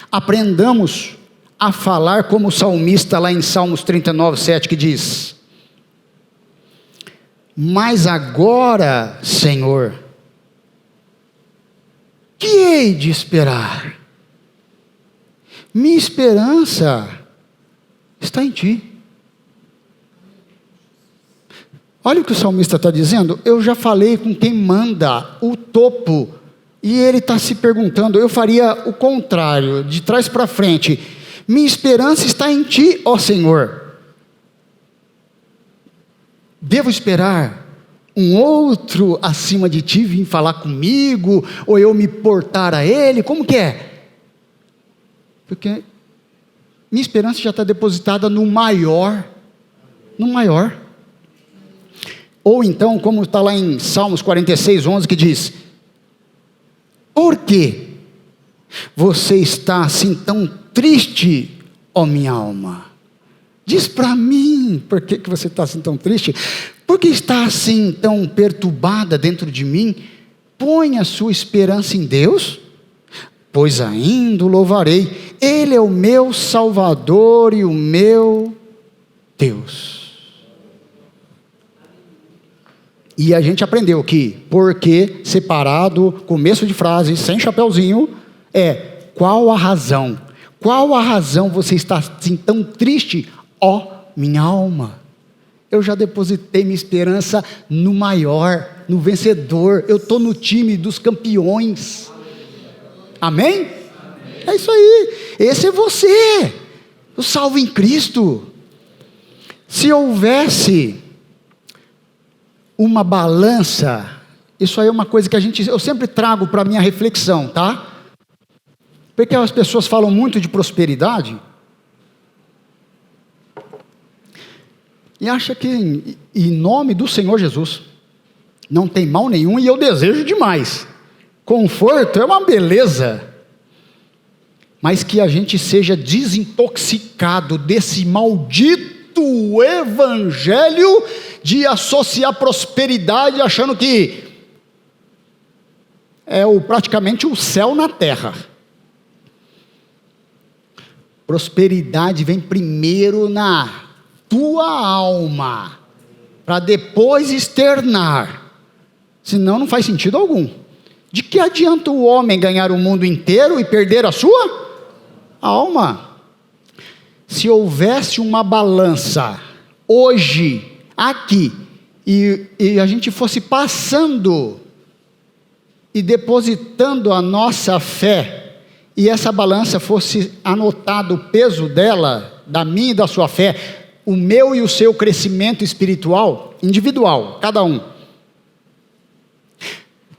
[SPEAKER 1] Aprendamos a falar como o salmista lá em Salmos 39:7 que diz, mas agora, Senhor, que hei de esperar? Minha esperança está em Ti. Olha o que o salmista está dizendo, eu já falei com quem manda o topo, e ele está se perguntando, eu faria o contrário, de trás para frente, minha esperança está em Ti, ó Senhor. Devo esperar um outro acima de Ti vir falar comigo, ou eu me portar a Ele, como que é? Porque minha esperança já está depositada no maior, ou então, como está lá em Salmos 46:11, que diz, por que você está assim tão triste, ó minha alma? Diz para mim, por que você está assim tão triste? Por que está assim tão perturbada dentro de mim? Põe a sua esperança em Deus, pois ainda o louvarei, Ele é o meu Salvador e o meu Deus. E a gente aprendeu que, porque separado, começo de frase, sem chapeuzinho, é Qual a razão? Qual a razão você está assim tão triste, ó minha alma? Eu já depositei minha esperança no maior, no vencedor. Eu estou no time dos campeões. Amém? É isso aí. Esse é você, o salvo em Cristo. Se houvesse uma balança, isso aí é uma coisa que eu sempre trago para a minha reflexão, tá? Porque as pessoas falam muito de prosperidade e acham que em nome do Senhor Jesus não tem mal nenhum, e eu desejo demais. Conforto é uma beleza, mas que a gente seja desintoxicado desse maldito evangelho de associar prosperidade achando que é praticamente o céu na terra. Prosperidade vem primeiro na tua alma, para depois externar. Senão não faz sentido algum. De que adianta o homem ganhar o mundo inteiro e perder a sua alma? Se houvesse uma balança hoje, aqui, e a gente fosse passando e depositando a nossa fé, e essa balança fosse anotado o peso dela, da minha e da sua fé, o meu e o seu crescimento espiritual, individual, cada um.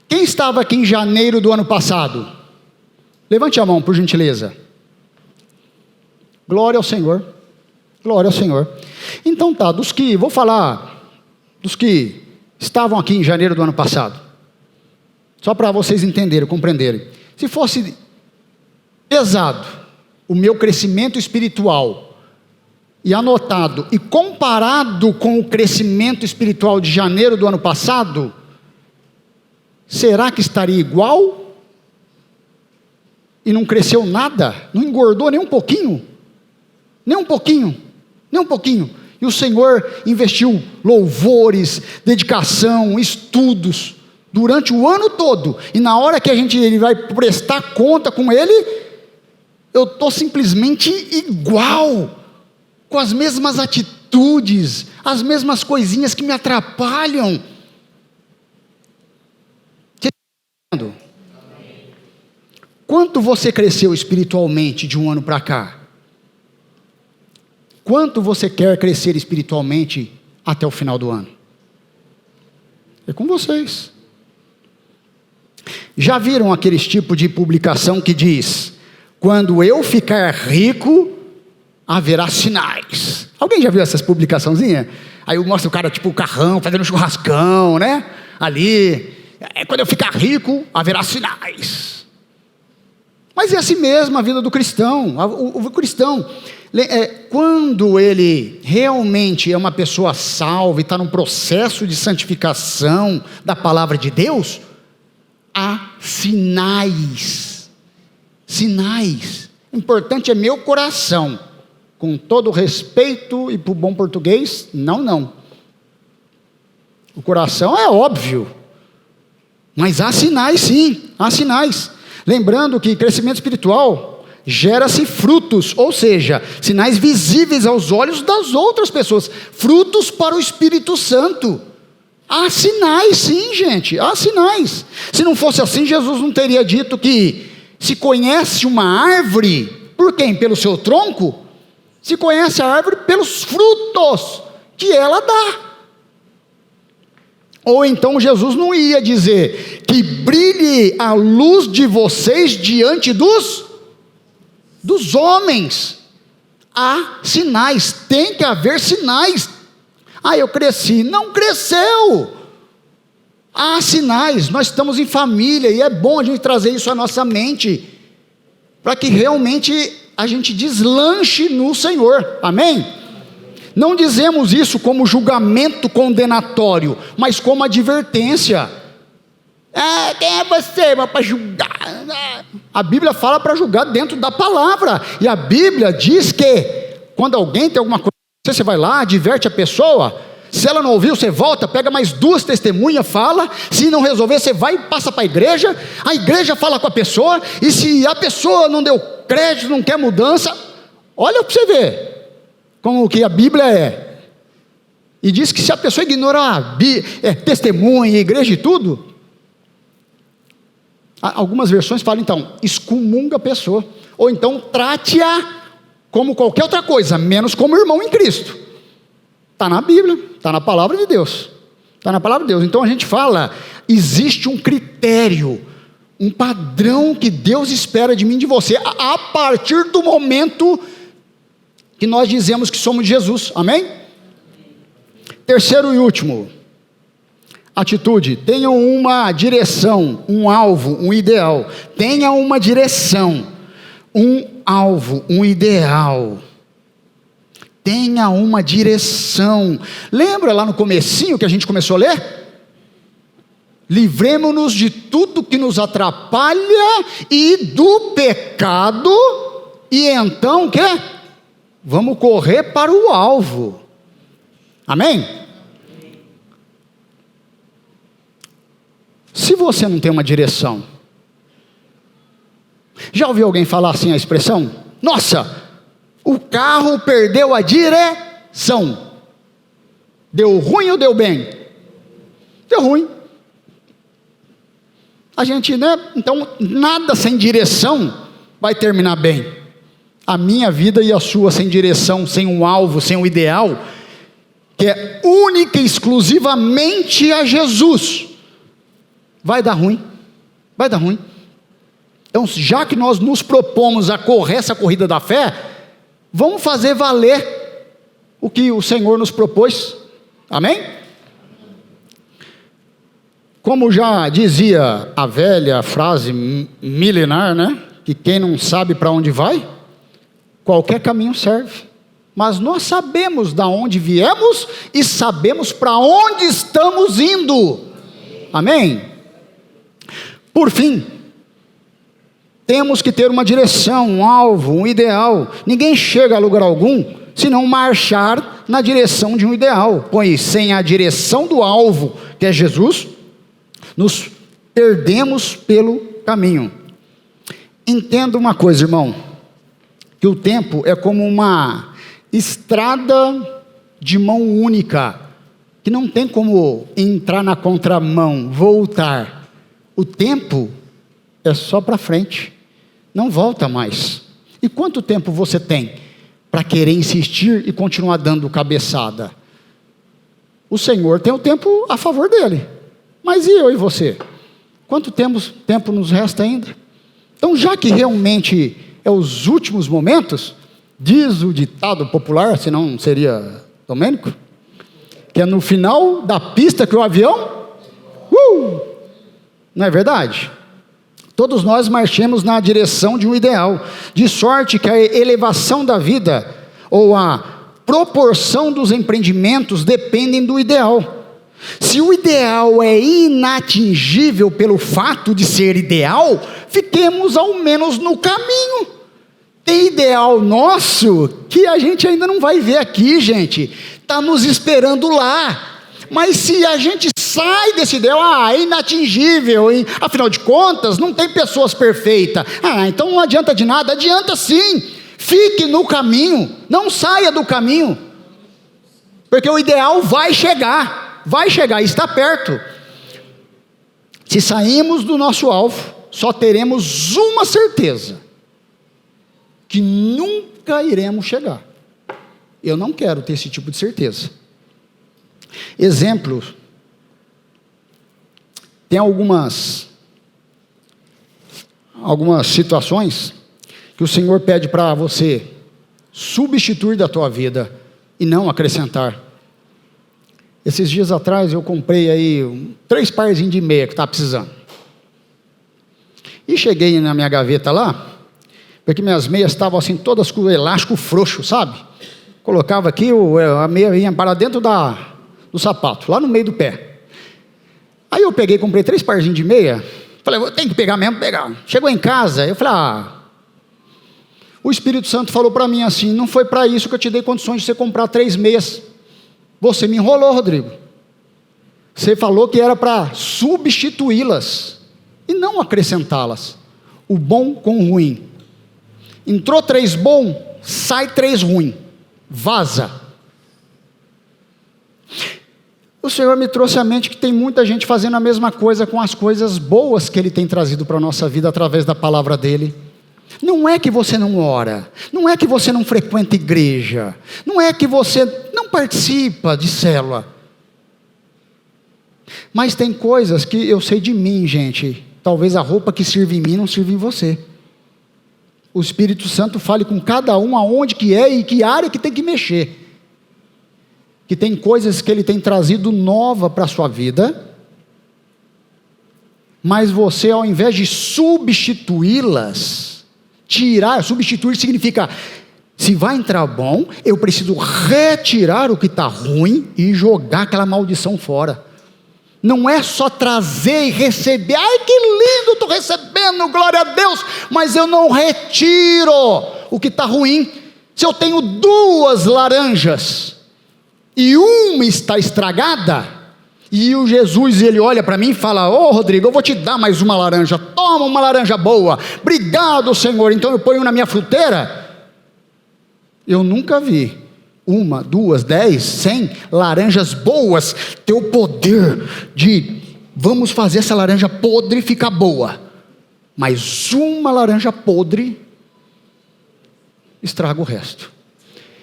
[SPEAKER 1] Quem estava aqui em janeiro do ano passado? Levante a mão, por gentileza. Glória ao Senhor. Glória ao Senhor. Então tá, vou falar dos que estavam aqui em janeiro do ano passado. Só para vocês entenderem, compreenderem. Se fosse pesado o meu crescimento espiritual e anotado e comparado com o crescimento espiritual de janeiro do ano passado, será que estaria igual? E não cresceu nada? Não engordou nem um pouquinho? Nem um pouquinho? Nem um pouquinho. E o Senhor investiu louvores, dedicação, estudos durante o ano todo, e na hora que ele vai prestar conta com Ele, eu estou simplesmente igual, com as mesmas atitudes, as mesmas coisinhas que me atrapalham. Quanto você cresceu espiritualmente de um ano para cá? Quanto você quer crescer espiritualmente até o final do ano? É com vocês. Já viram aqueles tipos de publicação que diz: quando eu ficar rico, haverá sinais? Alguém já viu essas publicaçõezinhas? Aí mostra o cara tipo o carrão, fazendo um churrascão, né? Ali, quando eu ficar rico, haverá sinais. Mas é assim mesmo a vida do cristão. O cristão, quando ele realmente é uma pessoa salva e está num processo de santificação da palavra de Deus, há sinais. Sinais. O importante é meu coração. Com todo respeito e por bom português, não. O coração é óbvio. Mas há sinais sim, há sinais. Lembrando que crescimento espiritual gera-se frutos, ou seja, sinais visíveis aos olhos das outras pessoas, frutos para o Espírito Santo. Há sinais sim, gente, há sinais. Se não fosse assim, Jesus não teria dito que se conhece uma árvore, por quem? Pelo seu tronco? Se conhece a árvore pelos frutos que ela dá. Ou então Jesus não ia dizer que brilhe a luz de vocês diante dos homens. Há sinais, tem que haver sinais. Eu cresci. Não cresceu. Há sinais, nós estamos em família e é bom a gente trazer isso à nossa mente, para que realmente a gente deslanche no Senhor, amém? Não dizemos isso como julgamento condenatório, mas como advertência. Quem é você para julgar? A Bíblia fala para julgar dentro da palavra, e a Bíblia diz que quando alguém tem alguma coisa, você vai lá, adverte a pessoa, Se ela não ouviu, você volta, pega mais 2 testemunhas, fala. Se não resolver, você vai e passa para a igreja fala com a pessoa, e se a pessoa não deu crédito, não quer mudança, olha para você ver como que a Bíblia é. E diz que se a pessoa ignorar testemunha, igreja e tudo, algumas versões falam então, excomunga a pessoa, ou então trate-a como qualquer outra coisa, menos como irmão em Cristo. Está na Bíblia, está na palavra de Deus. Está na palavra de Deus. Então a gente fala, existe um critério, um padrão que Deus espera de mim e de você, a partir do momento que nós dizemos que somos de Jesus. Amém? Terceiro e último, atitude: tenham uma direção, um alvo, um ideal. Tenha uma direção, um alvo, um ideal. Tenha uma direção. Lembra lá no comecinho que a gente começou a ler? Livremo-nos de tudo que nos atrapalha e do pecado, e então o quê? Vamos correr para o alvo. Amém? Se você não tem uma direção, já ouviu alguém falar assim a expressão? Nossa, o carro perdeu a direção. Deu ruim ou deu bem? Deu ruim. A gente, então, nada sem direção vai terminar bem. A minha vida e a sua sem direção, sem um alvo, sem um ideal, que é única e exclusivamente a Jesus, vai dar ruim. Vai dar ruim. Então, já que nós nos propomos a correr essa corrida da fé, vamos fazer valer o que o Senhor nos propôs. Amém? Como já dizia a velha frase milenar, que quem não sabe para onde vai, qualquer caminho serve. Mas nós sabemos de onde viemos e sabemos para onde estamos indo. Amém? Por fim, temos que ter uma direção, um alvo, um ideal. Ninguém chega a lugar algum se não marchar na direção de um ideal. Pois sem a direção do alvo, que é Jesus, nos perdemos pelo caminho. Entenda uma coisa, irmão, que o tempo é como uma estrada de mão única, que não tem como entrar na contramão, voltar. O tempo é só para frente, não volta mais. E quanto tempo você tem para querer insistir e continuar dando cabeçada? O Senhor tem o tempo a favor dele, mas e eu e você? Quanto tempo nos resta ainda? Então, já que realmente é os últimos momentos, diz o ditado popular, senão seria Domênico, que é no final da pista que o avião, não é verdade? Todos nós marchemos na direção de um ideal, de sorte que a elevação da vida, ou a proporção dos empreendimentos dependem do ideal. Se o ideal é inatingível pelo fato de ser ideal, fiquemos ao menos no caminho. Tem ideal nosso que a gente ainda não vai ver aqui, gente, está nos esperando lá. Mas se a gente sai desse ideal, é inatingível, hein? Afinal de contas, não tem pessoas perfeitas. Então não adianta de nada. Adianta sim, fique no caminho, não saia do caminho, porque o ideal vai chegar, está perto. Se sairmos do nosso alvo, só teremos uma certeza, que nunca iremos chegar. Eu não quero ter esse tipo de certeza. Exemplos, tem algumas situações que o Senhor pede para você substituir da tua vida e não acrescentar. Esses dias atrás eu comprei aí 3 parzinhos de meia que estava precisando, e cheguei na minha gaveta lá, porque minhas meias estavam assim todas com o elástico frouxo, sabe? Colocava aqui, a meia vinha para dentro do sapato, lá no meio do pé. Aí eu peguei, comprei 3 parzinhos de meia, falei, eu tenho que pegar mesmo, pegar. Chegou em casa, eu falei, o Espírito Santo falou para mim assim, não foi para isso que eu te dei condições de você comprar 3 meias. Você me enrolou, Rodrigo. Você falou que era para substituí-las e não acrescentá-las. O bom com o ruim. Entrou 3 bom, sai 3 ruim. Vaza. O Senhor me trouxe à mente que tem muita gente fazendo a mesma coisa com as coisas boas que Ele tem trazido para a nossa vida através da palavra dEle. Não é que você não ora, não é que você não frequenta igreja, não é que você não participa de célula. Mas tem coisas que eu sei de mim, gente. Talvez a roupa que sirva em mim não sirva em você. O Espírito Santo fale com cada um aonde que é e que área que tem que mexer. Que tem coisas que Ele tem trazido nova para a sua vida, mas você, ao invés de substituí-las, substituir significa, se vai entrar bom, eu preciso retirar o que está ruim e jogar aquela maldição fora. Não é só trazer e receber, ai que lindo, estou recebendo, glória a Deus, mas eu não retiro o que está ruim. Se eu tenho 2 laranjas, e uma está estragada, e o Jesus, ele olha para mim e fala, Rodrigo, eu vou te dar mais uma laranja, toma uma laranja boa, obrigado Senhor, então eu ponho na minha fruteira. Eu nunca vi 1, 2, 10, 100 laranjas boas ter o poder de, vamos fazer essa laranja podre ficar boa, mas uma laranja podre estraga o resto.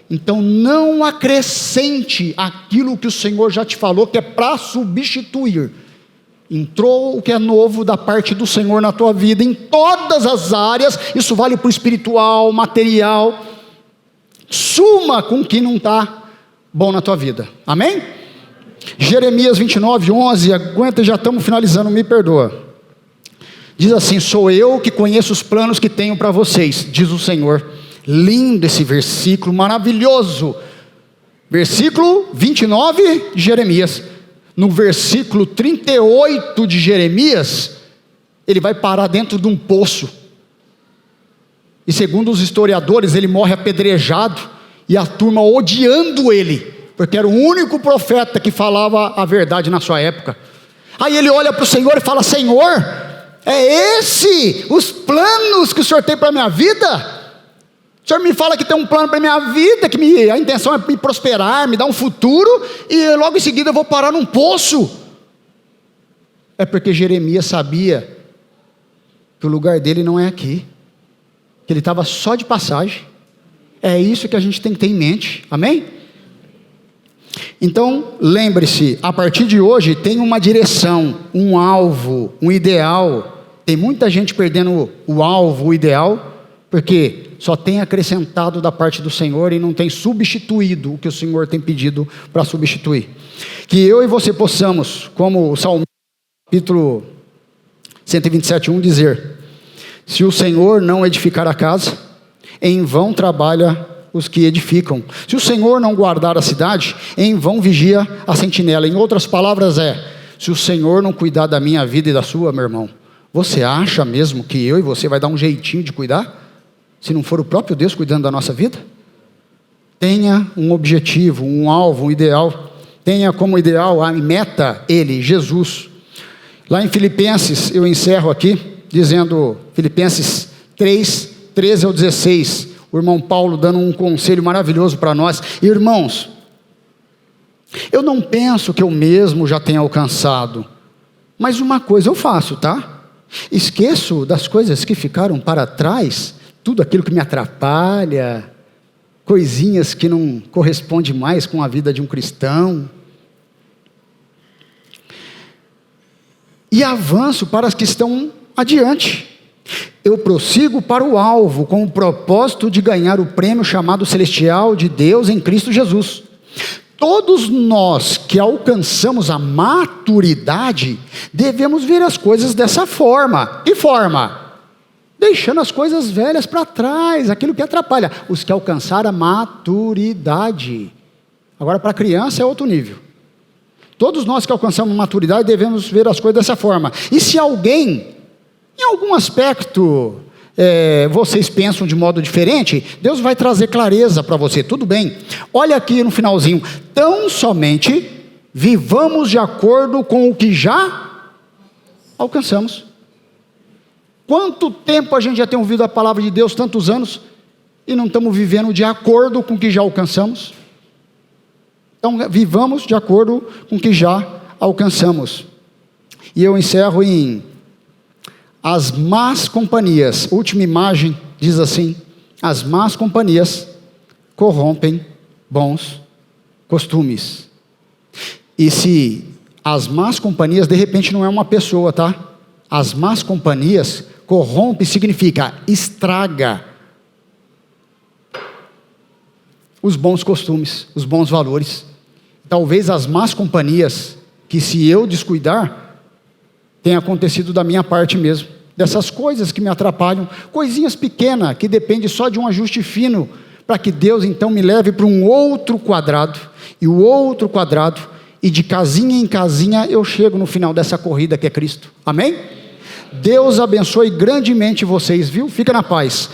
[SPEAKER 1] Então não acrescente aquilo que o Senhor já te falou que é para substituir. Entrou o que é novo da parte do Senhor na tua vida, em todas as áreas, isso vale para o espiritual, material. Suma com o que não está bom na tua vida, amém? Jeremias 29, 11, aguenta, já estamos finalizando, me perdoa. Diz assim, sou eu que conheço os planos que tenho para vocês, diz o Senhor. Lindo esse versículo, maravilhoso. Versículo 29 de Jeremias. No versículo 38 de Jeremias, ele vai parar dentro de um poço. E segundo os historiadores, ele morre apedrejado, e a turma odiando ele, porque era o único profeta que falava a verdade na sua época. Aí ele olha para o Senhor e fala, Senhor, é esse os planos que o Senhor tem para a minha vida? O Senhor me fala que tem um plano para a minha vida, que a intenção é me prosperar, me dar um futuro, e logo em seguida eu vou parar num poço. É porque Jeremias sabia que o lugar dele não é aqui, que ele estava só de passagem. É isso que a gente tem que ter em mente, amém? Então, lembre-se, a partir de hoje tem uma direção, um alvo, um ideal. Tem muita gente perdendo o alvo, o ideal, porque só tem acrescentado da parte do Senhor e não tem substituído o que o Senhor tem pedido para substituir. Que eu e você possamos, como o Salmo capítulo 127, 1 dizer, se o Senhor não edificar a casa, em vão trabalha os que edificam. Se o Senhor não guardar a cidade, em vão vigia a sentinela. Em outras palavras se o Senhor não cuidar da minha vida e da sua, meu irmão, você acha mesmo que eu e você vai dar um jeitinho de cuidar? Se não for o próprio Deus cuidando da nossa vida? Tenha um objetivo, um alvo, um ideal. Tenha como ideal, a meta, Ele, Jesus. Lá em Filipenses, eu encerro aqui, dizendo, Filipenses 3, 13 ao 16, o irmão Paulo dando um conselho maravilhoso para nós. Irmãos, eu não penso que eu mesmo já tenha alcançado, mas uma coisa eu faço, tá? Esqueço das coisas que ficaram para trás, tudo aquilo que me atrapalha, coisinhas que não correspondem mais com a vida de um cristão, e avanço para as que estão adiante. Eu prossigo para o alvo, com o propósito de ganhar o prêmio chamado celestial de Deus em Cristo Jesus. Todos nós que alcançamos a maturidade, devemos ver as coisas dessa forma. Que forma? Deixando as coisas velhas para trás, aquilo que atrapalha. Os que alcançaram a maturidade. Agora, para a criança é outro nível. Todos nós que alcançamos maturidade devemos ver as coisas dessa forma. E se alguém, em algum aspecto, vocês pensam de modo diferente, Deus vai trazer clareza para você, tudo bem. Olha aqui no finalzinho, tão somente vivamos de acordo com o que já alcançamos. Quanto tempo a gente já tem ouvido a palavra de Deus, tantos anos, e não estamos vivendo de acordo com o que já alcançamos? Então, vivamos de acordo com o que já alcançamos. E eu encerro em as más companhias. Última imagem diz assim: as más companhias corrompem bons costumes. E se as más companhias, de repente não é uma pessoa, tá? As más companhias, corrompe significa estraga os bons costumes, os bons valores. Talvez as más companhias, que se eu descuidar, tenha acontecido da minha parte mesmo. Dessas coisas que me atrapalham, coisinhas pequenas, que dependem só de um ajuste fino, para que Deus então me leve para um outro quadrado, e o outro quadrado, e de casinha em casinha eu chego no final dessa corrida que é Cristo. Amém? Deus abençoe grandemente vocês, viu? Fica na paz.